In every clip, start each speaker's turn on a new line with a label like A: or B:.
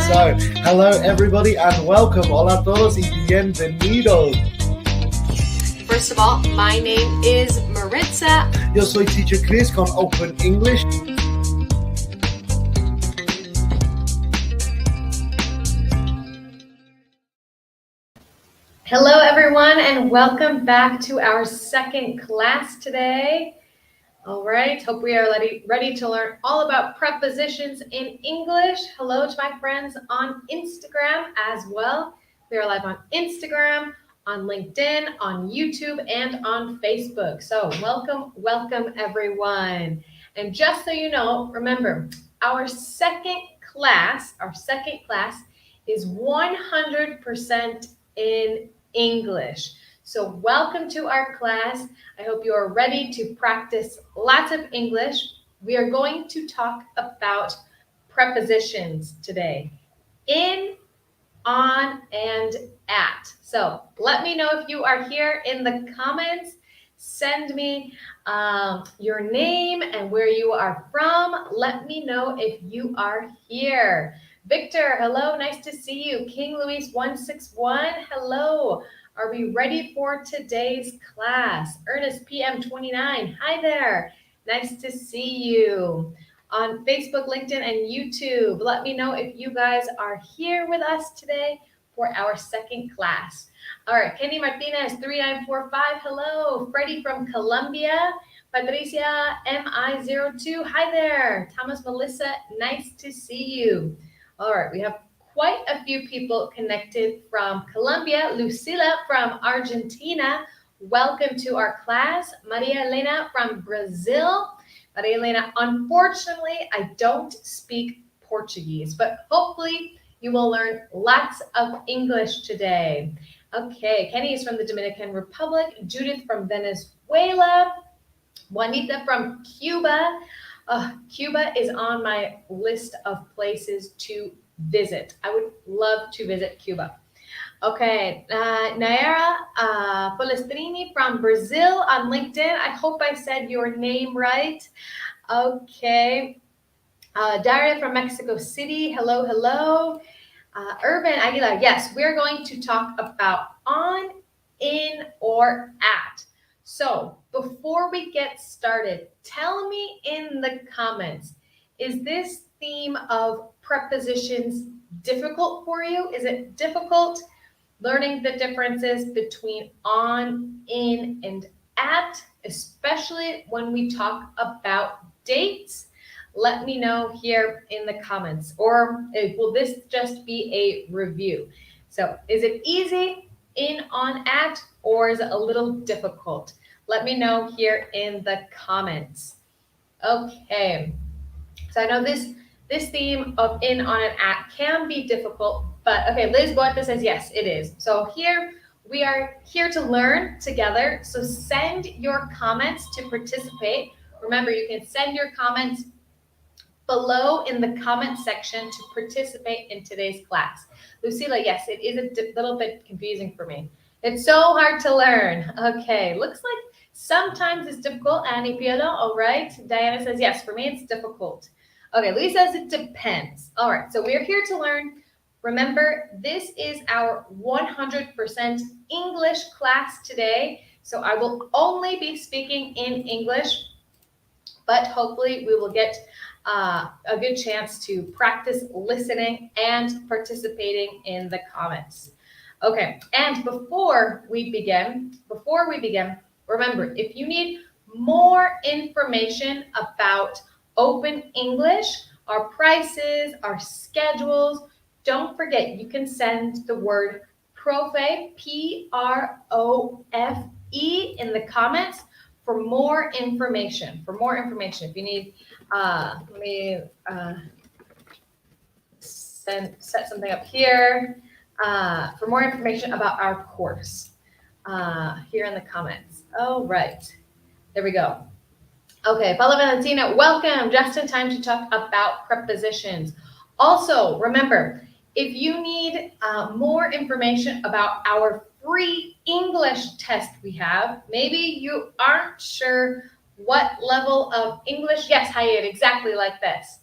A: So, hello everybody and welcome. Hola a todos y bienvenidos.
B: First of all, my name is Maritza.
A: Yo soy Teacher Chris con Open English.
B: Hello everyone and welcome back to our second class today. All right, hope we are ready to learn all about prepositions in English. Hello to my friends on Instagram as well. We are live on Instagram, on LinkedIn, on YouTube, and on Facebook. So welcome everyone. And just so you know, remember, our second class is 100% in English. So welcome to our class. I hope you are ready to practice lots of English. We are going to talk about prepositions today. In, on, and at. So let me know if you are here in the comments. Send me your name and where you are from. Let me know if you are here. Victor, hello, nice to see you. King Luis 161, hello. Are we ready for today's class? Ernest PM 29, hi there. Nice to see you. On Facebook, LinkedIn, and YouTube. Let me know if you guys are here with us today for our second class. All right, Kenny Martinez 3945, hello. Freddie from Colombia. Patricia MI02, hi there. Thomas Melissa, nice to see you. All right, we have quite a few people connected from Colombia. Lucila from Argentina, welcome to our class. Maria Elena from Brazil. Maria Elena, unfortunately, I don't speak Portuguese, but hopefully you will learn lots of English today. Okay, Kenny is from the Dominican Republic. Judith from Venezuela. Juanita from Cuba. Cuba is on my list of places to visit. I would love to visit Cuba. Okay, Naira Polestrini from Brazil on LinkedIn. I hope I said your name right. Okay, Daria from Mexico City. Hello, hello. Urban Aguilar. Yes, we're going to talk about on, in, or at. So before we get started, tell me in the comments, is this theme of prepositions difficult for you? Is it difficult learning the differences between on, in, and at, especially when we talk about dates? Let me know here in the comments. Or will this just be a review? So is it easy, in, on, at, or is it a little difficult? Let me know here in the comments. Okay, so I know this theme of in, on, and at can be difficult, but okay, Liz Boata says yes, it is. So here we are here to learn together. So send your comments to participate. Remember, you can send your comments below in the comment section to participate in today's class. Lucila, yes, it is a little bit confusing for me. It's so hard to learn. Okay, looks like sometimes it's difficult. Annie Piero, all right. Diana says, yes, for me it's difficult. Okay, Lee says it depends. All right, so we're here to learn. Remember, this is our 100% English class today. So I will only be speaking in English, but hopefully we will get a good chance to practice listening and participating in the comments. Okay, and before we begin, remember, if you need more information about Open English, our prices, our schedules, don't forget you can send the word PROFE, P-R-O-F-E, in the comments for more information. If you need, let me set something up here for more information about our course here in the comments. All right, there we go. Okay, Paula Valentina, welcome. Just in time to talk about prepositions. Also, remember, if you need more information about our free English test we have, maybe you aren't sure what level of English, yes, Hayat, exactly like this.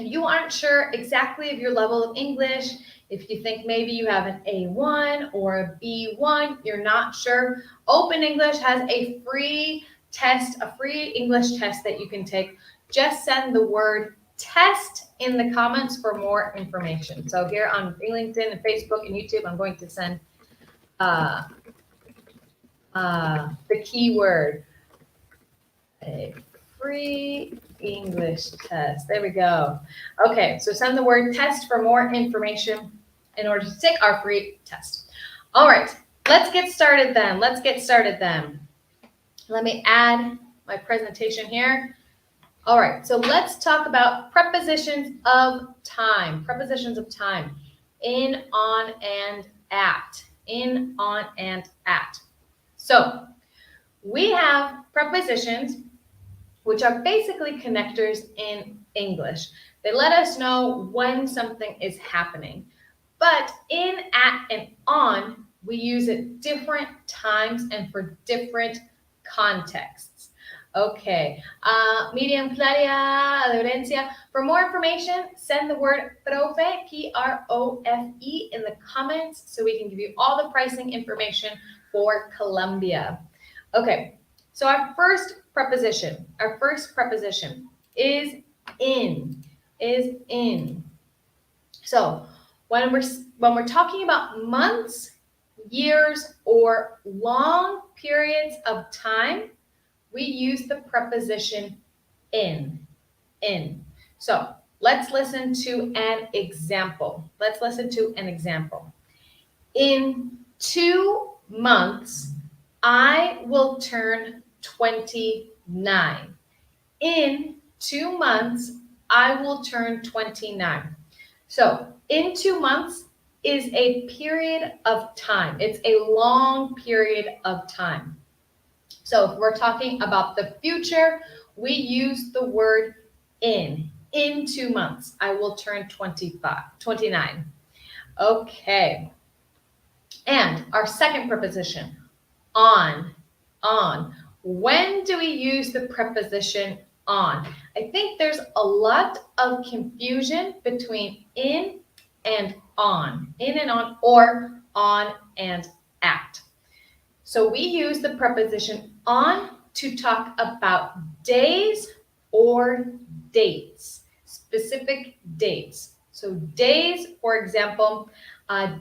B: If you aren't sure exactly of your level of English, if you think maybe you have an A1 or a B1, you're not sure, Open English has a free test, a free English test that you can take. Just send the word test in the comments for more information. So here on LinkedIn and Facebook and YouTube, I'm going to send the keyword, a free English test. There we go. Okay, so send the word test for more information in order to take our free test. All right, let's get started then. Let me add my presentation here. All right, so let's talk about prepositions of time. Prepositions of time. In, on, and at. In, on, and at. So we have prepositions which are basically connectors in English. They let us know when something is happening. But in, at, and on, we use at different times and for different contexts. Okay, Miriam, Claudia, Laurencia, for more information, send the word profe, P-R-O-F-E, in the comments so we can give you all the pricing information for Colombia. Okay, so our first preposition is in, So when we're talking about months, years, or long periods of time, we use the preposition in. So let's listen to an example. In 2 months, I will turn 29. In 2 months, I will turn 29. So in 2 months is a period of time. It's a long period of time. So if we're talking about the future, we use the word in. In 2 months, I will turn 29. Okay. And our second preposition, on. When do we use the preposition on? I think there's a lot of confusion between in and on, or on and at. So we use the preposition on to talk about days or dates, specific dates. So days, for example,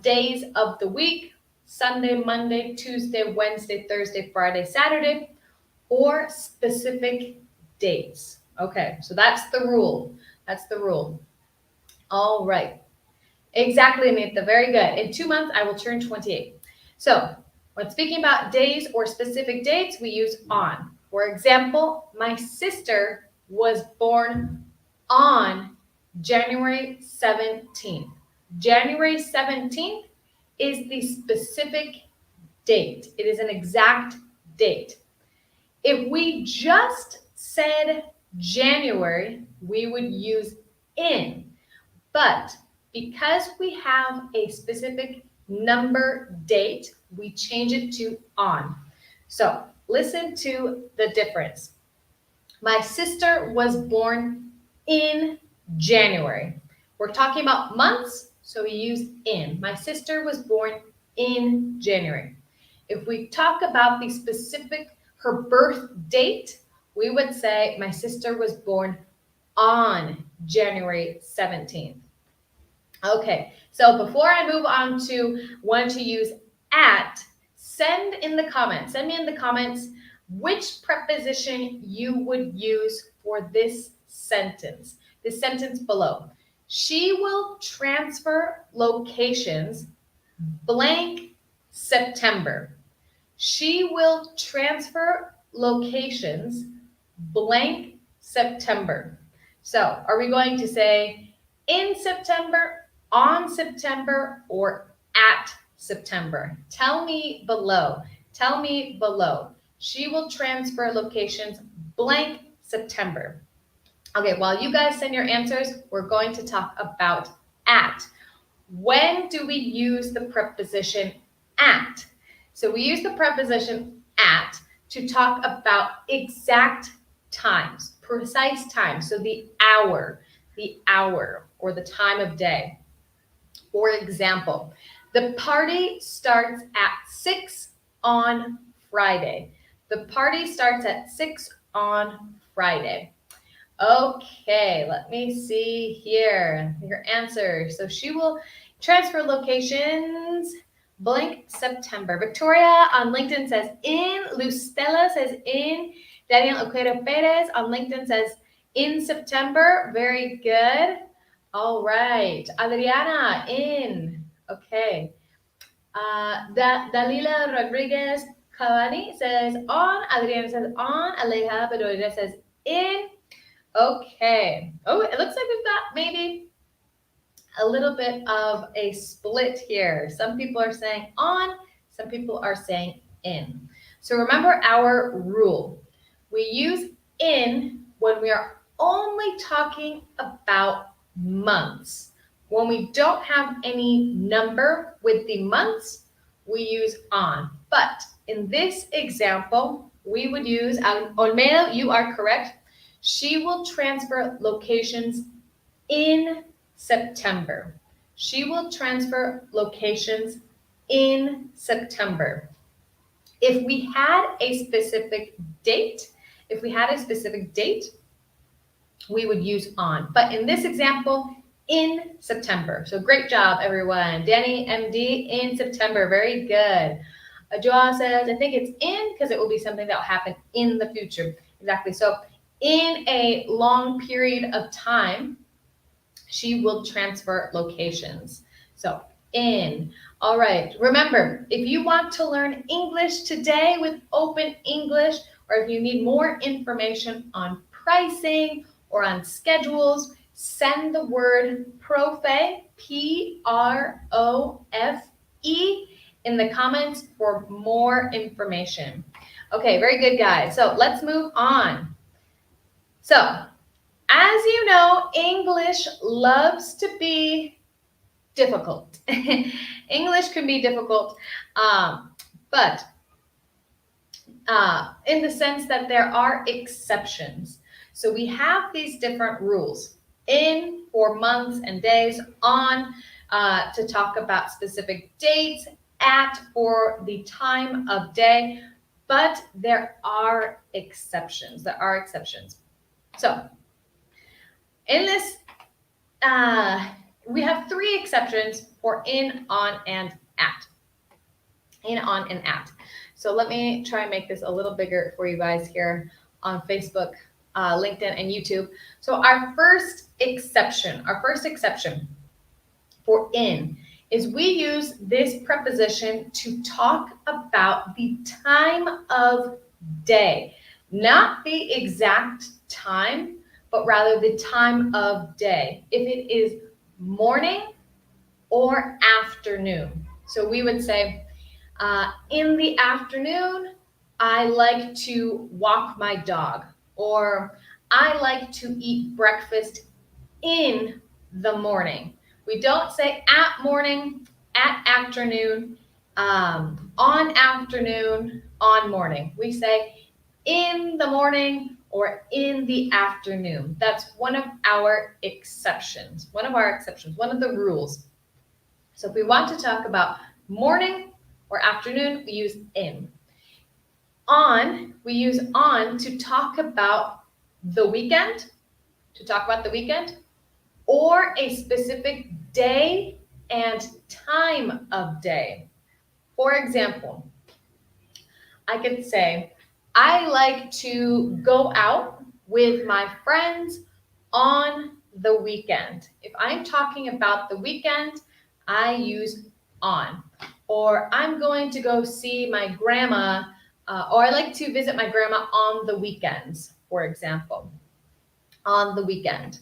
B: days of the week, Sunday, Monday, Tuesday, Wednesday, Thursday, Friday, Saturday, or specific dates. Okay, so that's the rule. All right. Exactly, Anita. Very good. In 2 months, I will turn 28. So when speaking about days or specific dates, we use on. For example, my sister was born on January 17th. January 17th is the specific date. It is an exact date. If we just said January, we would use in. But because we have a specific number date, we change it to on. So listen to the difference. My sister was born in January. We're talking about months, so we use in. My sister was born in January. If we talk about the specific, her birth date, we would say my sister was born on January 17th. Okay, so before I move on to when to use at, send me in the comments which preposition you would use for this sentence below. She will transfer locations blank September. She will transfer locations blank September. So are we going to say in September, on September, or at September? Tell me below. She will transfer locations blank September. Okay, while you guys send your answers, we're going to talk about at. When do we use the preposition at? So we use the preposition at to talk about exact times, precise times. So the hour, the hour or the time of day. For example, the party starts at 6 on Friday. The party starts at 6 on Friday. Okay, let me see here. Your answer. So she will transfer locations blank September. Victoria on LinkedIn says in. Lucella says in. Daniel Oquero Perez on LinkedIn says in September. Very good. All right. Adriana in. Okay. Dalila Rodriguez Cavani says on. Adriana says on. Aleja Bedoya says in. Okay. Oh, it looks like we've got maybe a little bit of a split here. Some people are saying on, some people are saying in. So remember our rule. We use in when we are only talking about months. When we don't have any number with the months, we use on. But in this example, we would use, Olmedo, you are correct. She will transfer locations in September. She will transfer locations in September. If we had a specific date, we would use on. But in this example, in September. So great job, everyone. Danny, MD, in September. Very good. Joa says, I think it's in because it will be something that will happen in the future. Exactly. So in a long period of time, she will transfer locations. So in. All right. Remember, if you want to learn English today with Open English, or if you need more information on pricing or on schedules, send the word profe, P-R-O-F-E, in the comments for more information. Okay, very good, guys. So let's move on. So, as you know, English loves to be difficult. English can be difficult, but in the sense that there are exceptions. So we have these different rules. In for months and days, on to talk about specific dates, at for the time of day, but there are exceptions. So in this, we have 3 exceptions for in, on, and at. In, on, and at. So let me try and make this a little bigger for you guys here on Facebook, LinkedIn, and YouTube. So our first exception for in is we use this preposition to talk about the time of day, not the exact time, but rather the time of day. If it is morning or afternoon. So we would say, in the afternoon, I like to walk my dog, or I like to eat breakfast in the morning. We don't say at morning, at afternoon, on afternoon, on morning. We say in the morning or in the afternoon. That's one of our exceptions, one of the rules. So if we want to talk about morning or afternoon, we use in. On, we use on to talk about the weekend, or a specific day and time of day. For example, I could say, I like to go out with my friends on the weekend. If I'm talking about the weekend, I use on. Or I'm going to go see my grandma, or I like to visit my grandma on the weekends, for example, on the weekend.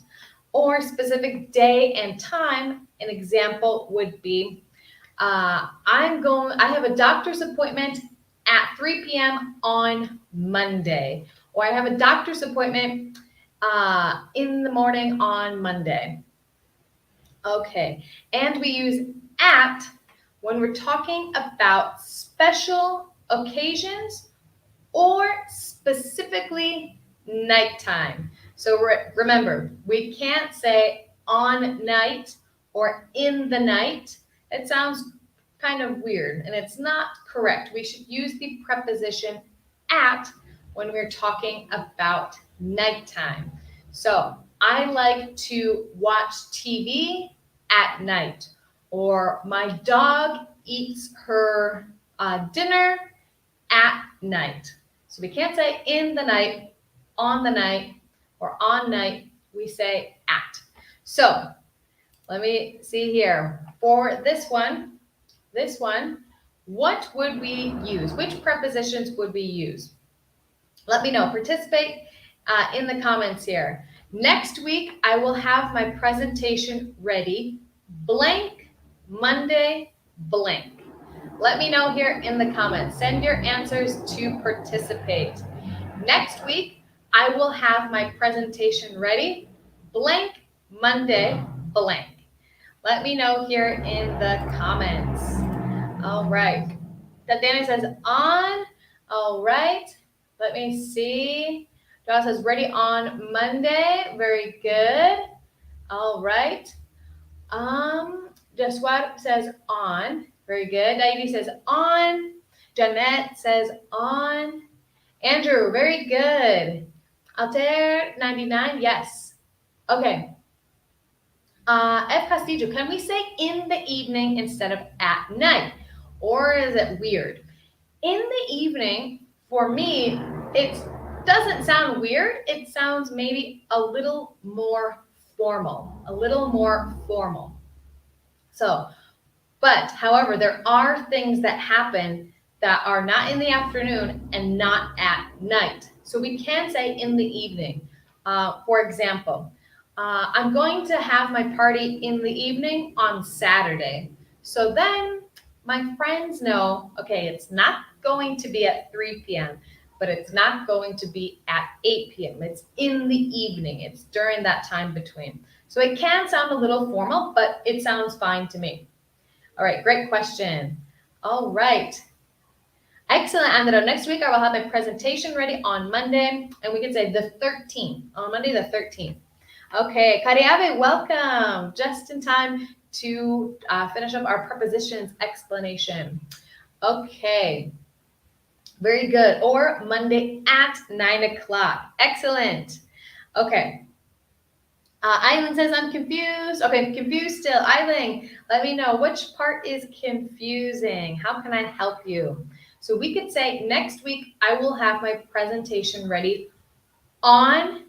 B: Or specific day and time, an example would be, I have a doctor's appointment at 3 p.m. on Monday, or I have a doctor's appointment in the morning on Monday. Okay, and we use at when we're talking about special occasions or specifically nighttime. So remember, we can't say on night or in the night. It sounds kind of weird and it's not correct. We should use the preposition at when we're talking about nighttime. So I like to watch TV at night, or my dog eats her dinner at night. So we can't say in the night, on the night, or on night. We say at. So let me see here. For this one, what would we use? Which prepositions would we use? Let me know. Participate in the comments here. Next week, I will have my presentation ready. Blank, Monday, blank. Let me know here in the comments. Send your answers to participate. Next week, I will have my presentation ready. Blank, Monday, blank. Let me know here in the comments. All right. Tatiana says on. All right. Let me see. Josh says ready on Monday. Very good. All right. Jaswat says on. Very good. Daidi says on. Jeanette says on. Andrew, very good. Altair 99, yes. Okay. F. Castillo, can we say in the evening instead of at night? Or is it weird? In the evening, for me, it doesn't sound weird. It sounds maybe a little more formal. So, but however, there are things that happen that are not in the afternoon and not at night. So we can say in the evening. For example, I'm going to have my party in the evening on Saturday. So then my friends know, okay, it's not going to be at 3 p.m., but it's not going to be at 8 p.m. It's in the evening. It's during that time between. So it can sound a little formal, but it sounds fine to me. All right, great question. All right. Excellent, Andro. Next week, I will have my presentation ready on Monday, and we can say the 13th, on Monday the 13th. Okay, Kariabe, welcome. Just in time to finish up our prepositions explanation. Okay, very good. Or Monday at 9 o'clock. Excellent. Okay. Eileen says, I'm confused. Okay, confused still. Eileen, let me know which part is confusing. How can I help you? So we could say next week, I will have my presentation ready on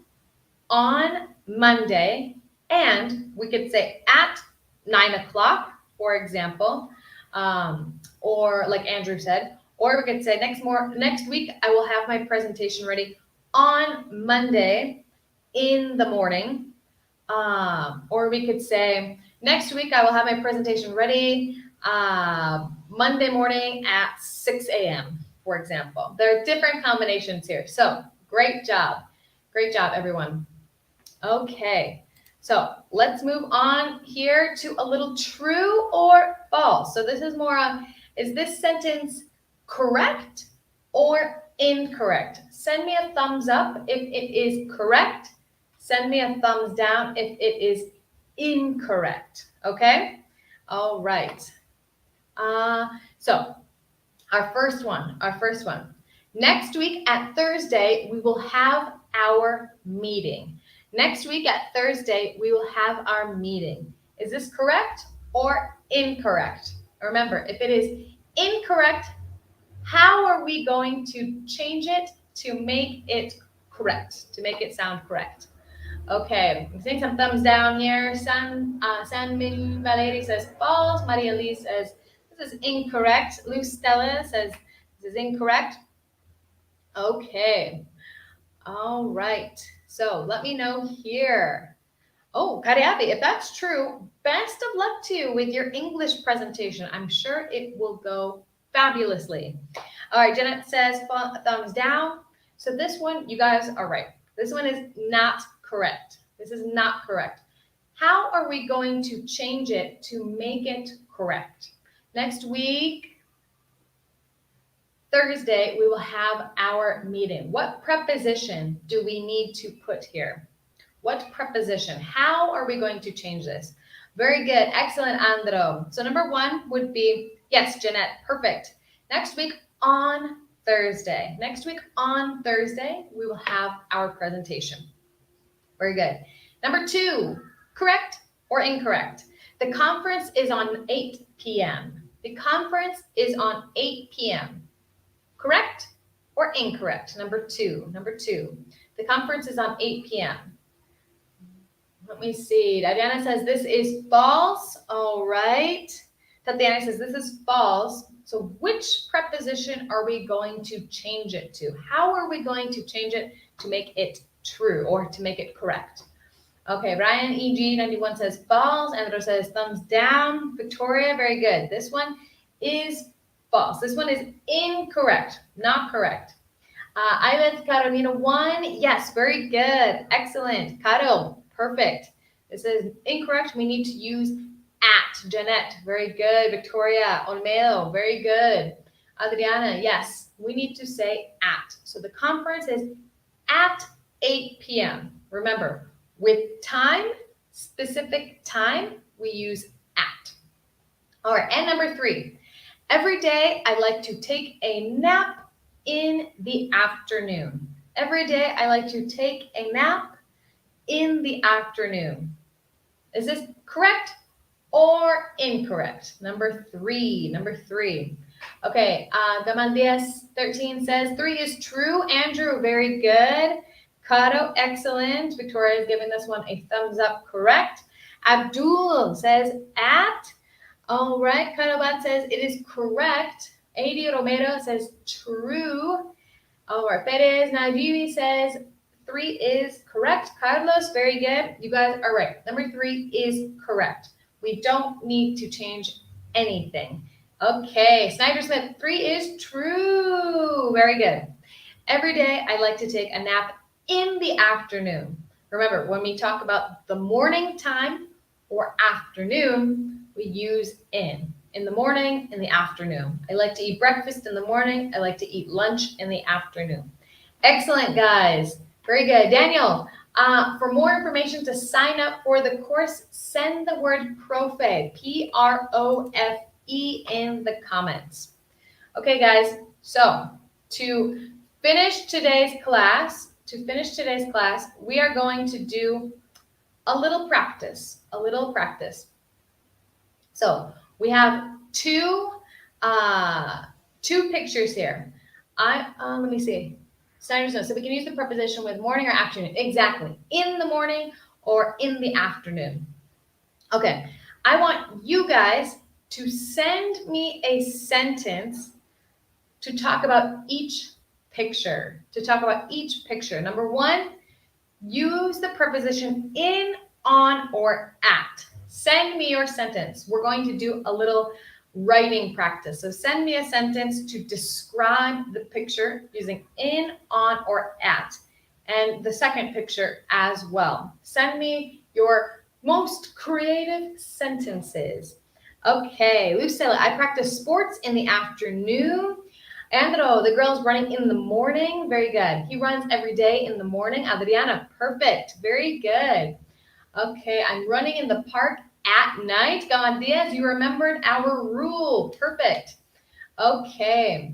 B: Monday, and we could say at 9 o'clock, for example, or like Andrew said, or we could say next week, I will have my presentation ready on Monday in the morning. Or we could say, next week I will have my presentation ready Monday morning at 6 a.m., for example. There are different combinations here. So great job. Great job, everyone. Okay, so let's move on here to a little true or false. So this is more, is this sentence correct or incorrect? Send me a thumbs up if it is correct. Send me a thumbs down if it is incorrect, okay? All right. So our first one. Next week at Thursday, we will have our meeting. Next week at Thursday, we will have our meeting. Is this correct or incorrect? Remember, if it is incorrect, how are we going to change it to make it correct, to make it sound correct? Okay, I'm seeing some thumbs down here. San Mil Valeri says false. Maria Lee says this is incorrect. Luz Stella says this is incorrect. Okay. All right. So let me know here. Oh, Kariabi, if that's true, best of luck to you with your English presentation. I'm sure it will go fabulously. All right, Janet says thumbs down. So this one, you guys are right. This one is not correct. This is not correct. How are we going to change it to make it correct? Next week, Thursday, we will have our meeting. What preposition do we need to put here? What preposition? How are we going to change this? Very good. Excellent, Andro. So number 1 would be, yes, Jeanette, perfect. Next week on Thursday. Next week on Thursday, we will have our presentation. Very good. Number 2, correct or incorrect? The conference is on 8 p.m. The conference is on 8 p.m. Correct or incorrect? Number 2. The conference is on 8 p.m. Let me see. Diana says this is false. All right. Tatiana says this is false. So which preposition are we going to change it to? How are we going to change it to make it true or to make it correct? Okay, Brian EG91 says false. Andrew says thumbs down. Victoria, very good. This one is false. This one is incorrect, not correct. Ivet Carolina 1, yes, very good. Excellent. Caro, perfect. This is incorrect. We need to use at. Jeanette, very good. Victoria, Olmedo, very good. Adriana, yes, we need to say at. So the conference is at 8 p.m. Remember, with time, specific time, we use at. All right, and number 3, every day I like to take a nap in the afternoon. Every day I like to take a nap in the afternoon. Is this correct or incorrect? Number 3. Okay, Gamal Diaz 13 says 3 is true. Andrew, very good. Caro, excellent. Victoria is giving this one a thumbs up, correct. Abdul says at. All right, Carabat says it is correct. Adi Romero says true. All right, Perez Najibi says 3 is correct. Carlos, very good. You guys are right. Number 3 is correct. We don't need to change anything. Okay, Snyder Smith, 3 is true. Very good. Every day I like to take a nap in the afternoon. Remember, when we talk about the morning time or afternoon, we use in. In the morning, in the afternoon. I like to eat breakfast in the morning. I like to eat lunch in the afternoon. Excellent, guys. Very good. Daniel, for more information to sign up for the course, send the word PROFE, P-R-O-F-E, in the comments. Okay, guys, so to finish today's class, we are going to do a little practice. So we have two pictures here. Let me see. Snyder's note. So we can use the preposition with morning or afternoon. Exactly. In the morning or in the afternoon. Okay. I want you guys to send me a sentence to talk about each picture. Number 1, use the preposition in, on, or at. Send me your sentence. We're going to do a little writing practice. So send me a sentence to describe the picture using in, on, or at. And the second picture as well. Send me your most creative sentences. Okay, Lucilla, I practice sports in the afternoon. Andro, the girl's running in the morning. Very good. He runs every day in the morning. Adriana, perfect. Very good. Okay, I'm running in the park at night. Gamal Diaz, you remembered our rule. Perfect. Okay.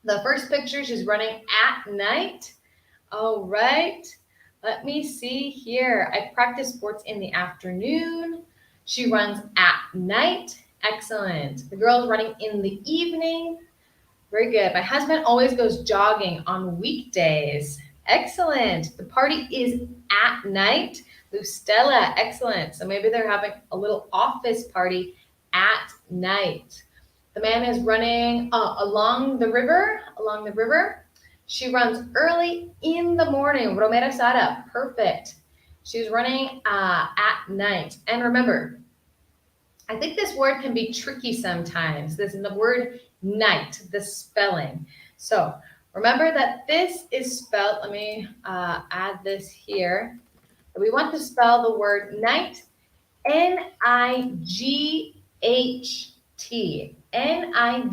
B: The first picture, she's running at night. All right. Let me see here. I practice sports in the afternoon. She runs at night. Excellent. The girl's running in the evening. Very good. My husband always goes jogging on weekdays. Excellent. The party is at night. Lucella, excellent. So maybe they're having a little office party at night. The man is running along the river. She runs early in the morning. Romero Sara, perfect. She's running at night. And remember, I think this word can be tricky sometimes. This is the word night, the spelling. So remember that this is spelled, let me add this here. We want to spell the word night, N-I-G-H-T. N-I-G-H-T.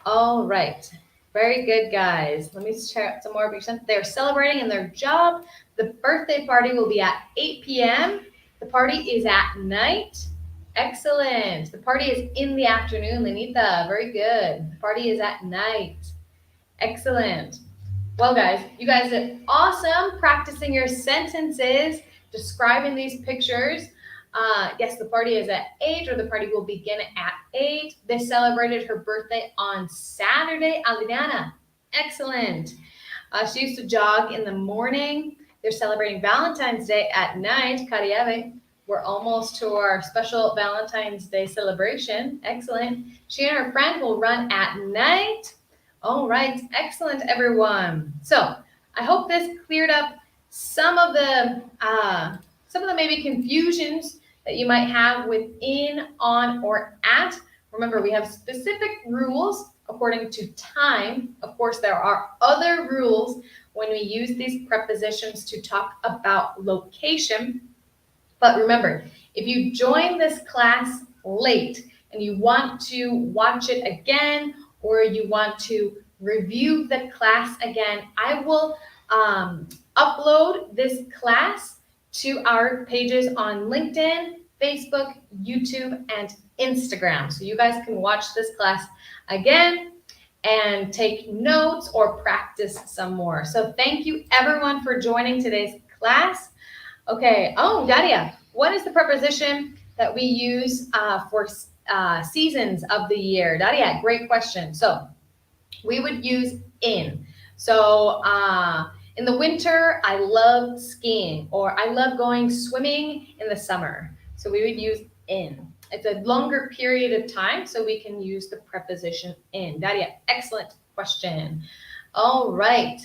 B: All right. Very good, guys. Let me share some more. They're celebrating in their job. The birthday party will be at 8 p.m. The party is at night. Excellent. The party is in the afternoon, Lenita. Very good. The party is at night. Excellent. Well, guys, you guys did awesome practicing your sentences, describing these pictures. Yes, the party is at 8, or the party will begin at 8. They celebrated her birthday on Saturday. Aliana, excellent. She used to jog in the morning. They're celebrating Valentine's Day at night. Cariave, we're almost to our special Valentine's Day celebration. Excellent. She and her friend will run at night. All right, excellent, everyone. So I hope this cleared up some of the maybe confusions that you might have with in, on, or at. Remember, we have specific rules according to time. Of course, there are other rules when we use these prepositions to talk about location. But remember, if you join this class late and you want to watch it again, or you want to review the class again, I will upload this class to our pages on LinkedIn, Facebook, YouTube, and Instagram. So you guys can watch this class again and take notes or practice some more. So thank you everyone for joining today's class. Okay, oh, Daria, what is the preposition that we use for seasons of the year? Daria, great question. So we would use in. So in the winter, I love skiing, or I love going swimming in the summer. So we would use in. It's a longer period of time, so we can use the preposition in. Daria, excellent question. All right.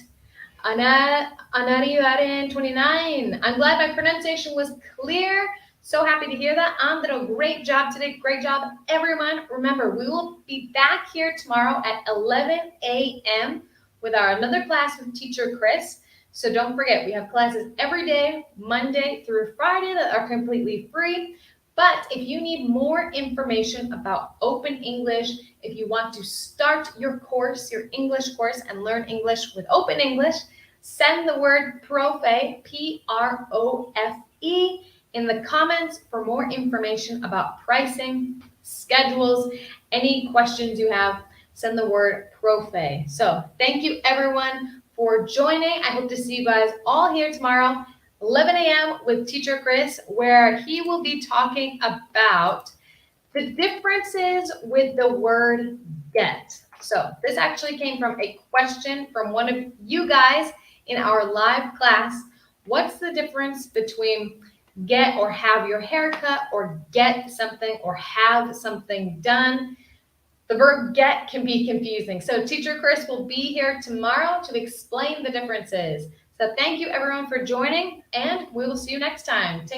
B: Anariaren 29. I'm glad my pronunciation was clear. So happy to hear that. Andro, great job today. Great job, everyone. Remember, we will be back here tomorrow at 11 a.m. with our another class with Teacher Chris. So don't forget, we have classes every day, Monday through Friday, that are completely free. But if you need more information about Open English, if you want to start your course, your English course, and learn English with Open English, send the word PROFE, P-R-O-F-E, in the comments for more information about pricing, schedules, any questions you have, send the word PROFE. So thank you everyone for joining. I hope to see you guys all here tomorrow, 11 a.m. with Teacher Chris, where he will be talking about the differences with the word get. So this actually came from a question from one of you guys in our live class. What's the difference between get or have your hair cut, or get something or have something done? The verb get can be confusing. So Teacher Chris will be here tomorrow to explain the differences. So thank you everyone for joining, and we will see you next time. Take